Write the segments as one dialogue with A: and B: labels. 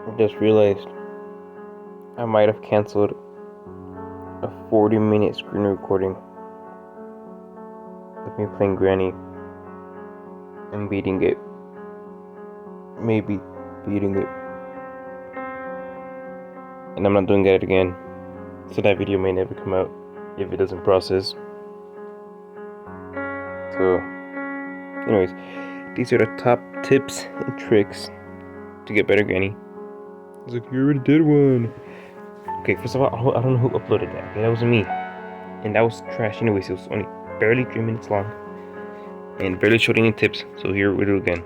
A: I just realized I might have canceled a 40-minute screen recording of me playing Granny and beating it. Maybe beating it. And I'm not doing that again. So that video may never come out if it doesn't process. So, anyways, these are the top tips and tricks to get better Granny. I was like, you already did one. Okay, first of all, I don't know who uploaded that. Okay, that wasn't me. And that was trash anyways. It was only barely 3 minutes long. And barely showed any tips. So here we do again.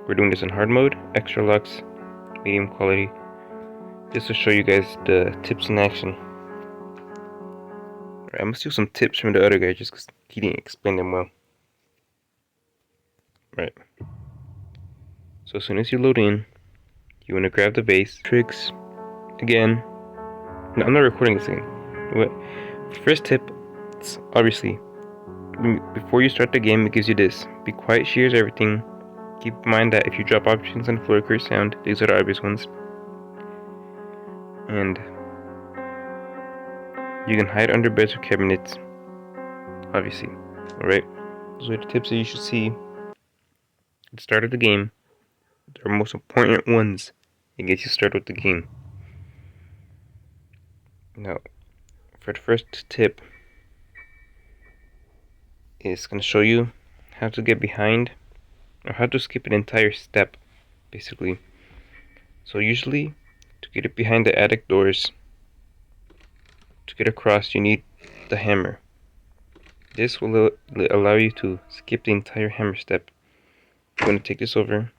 A: We're doing this in hard mode, extra lux, medium quality. Just to show you guys the tips in action. Alright, I'm gonna steal some tips from the other guy just because he didn't explain them well. Right. So as soon as you load in, you want to grab the base. Tricks. Again. No, I'm not recording this again. What? First tip, it's obviously, before you start the game, it gives you this. Be quiet, shears everything. Keep in mind that if you drop objects on the floor, it creates sound. These are the obvious ones. And you can hide under beds or cabinets. Obviously. Alright? Those are the tips that you should see at the start of the game. They're the most important ones. It gets you started with the game. Now, for the first tip, it's going to show you how to get behind, or how to skip an entire step, basically. So usually, to get it behind the attic doors, to get across, you need the hammer. This will allow you to skip the entire hammer step. I'm going to take this over,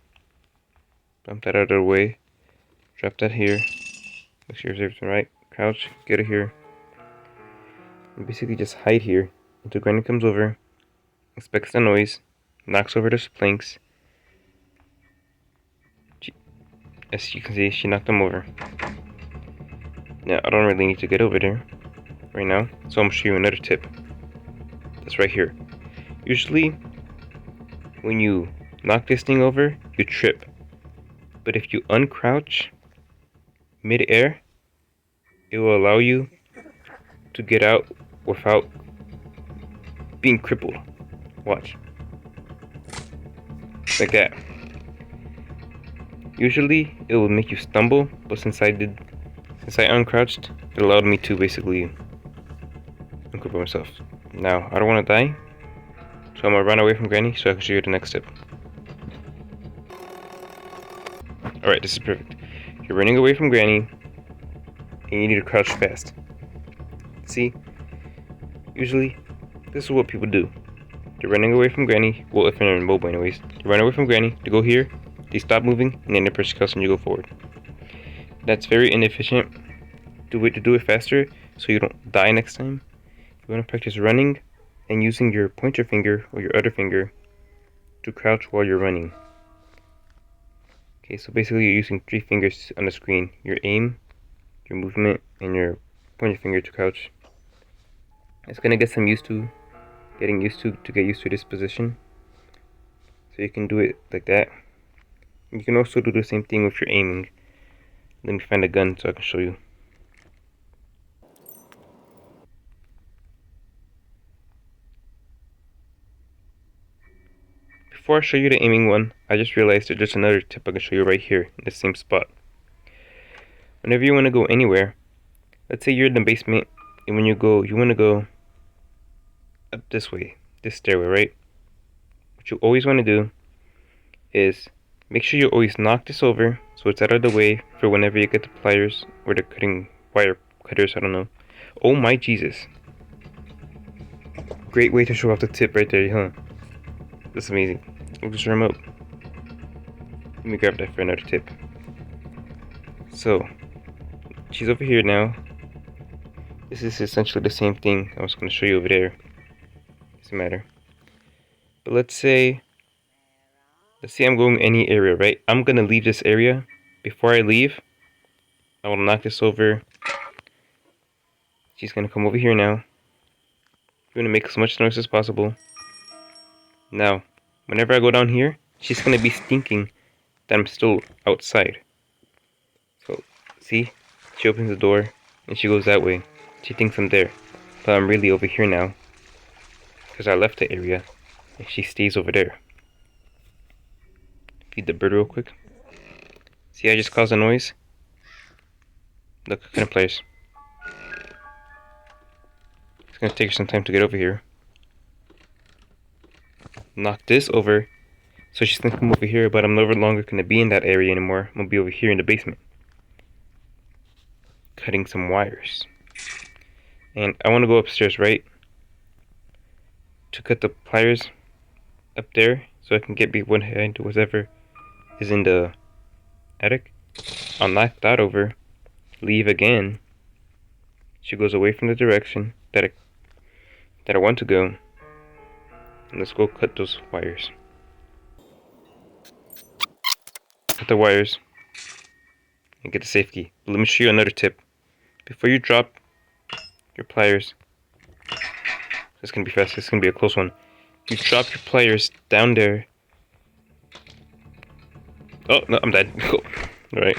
A: bump that out of the way, drop that here, make sure everything's right, crouch, get it here, and basically just hide here until Granny comes over, inspects the noise, knocks over the planks. As you can see, she knocked them over. Now, I don't really need to get over there right now, so I'm going to show you another tip. That's right here. Usually, when you knock this thing over, you trip. But if you uncrouch mid-air, it will allow you to get out without being crippled. Watch. Like that. Usually, it will make you stumble, but since I uncrouched, it allowed me to basically uncripple myself. Now, I don't want to die, so I'm going to run away from Granny so I can show you the next step. Alright, this is perfect. You're running away from Granny, and you need to crouch fast. See? Usually, this is what people do. They're running away from Granny, well, if they're in mobile anyways. They run away from Granny, they go here, they stop moving, and then they press X and you go forward. That's very inefficient. To do it faster, so you don't die next time. You want to practice running and using your pointer finger or your other finger to crouch while you're running. Okay, so basically you're using 3 fingers on the screen. Your aim, your movement, and your pointer finger to crouch. It's gonna get some getting used to this position. So you can do it like that. You can also do the same thing with your aiming. Let me find a gun so I can show you. Before I show you the aiming one, I just realized there's just another tip I can show you right here in the same spot. Whenever you want to go anywhere, let's say you're in the basement, and when you want to go up this way, this stairway, right? What you always want to do is make sure you always knock this over so it's out of the way for whenever you get the pliers or the wire cutters, I don't know. Oh my Jesus. Great way to show off the tip right there, huh? That's amazing. Look at this remote. Let me grab that for another tip. So, she's over here now. This is essentially the same thing I was going to show you over there. Doesn't matter. But let's say I'm going any area, right? I'm going to leave this area. Before I leave, I will knock this over. She's going to come over here now. You're going to make as much noise as possible. Now, whenever I go down here, she's going to be thinking that I'm still outside. So, See? She opens the door and she goes that way. She thinks I'm there. But I'm really over here now. Because I left the area and she stays over there. Feed the bird real quick. See, I just caused a noise? Look, coconut pliers. It's gonna take her some time to get over here. Knock this over. So she's gonna come over here, but I'm no longer gonna be in that area anymore. I'm gonna be over here in the basement. Cutting some wires. And I wanna go upstairs, right? To cut the pliers up there so I can get behind whatever is in the attic. I'll knock that over. Leave again. She goes away from the direction that I want to go. And let's go cut those wires. Cut the wires and get the safe key. But let me show you another tip. Before you drop your pliers, it's gonna be fast. It's gonna be a close one. You drop your pliers down there. Oh no, I'm dead. Cool. All right.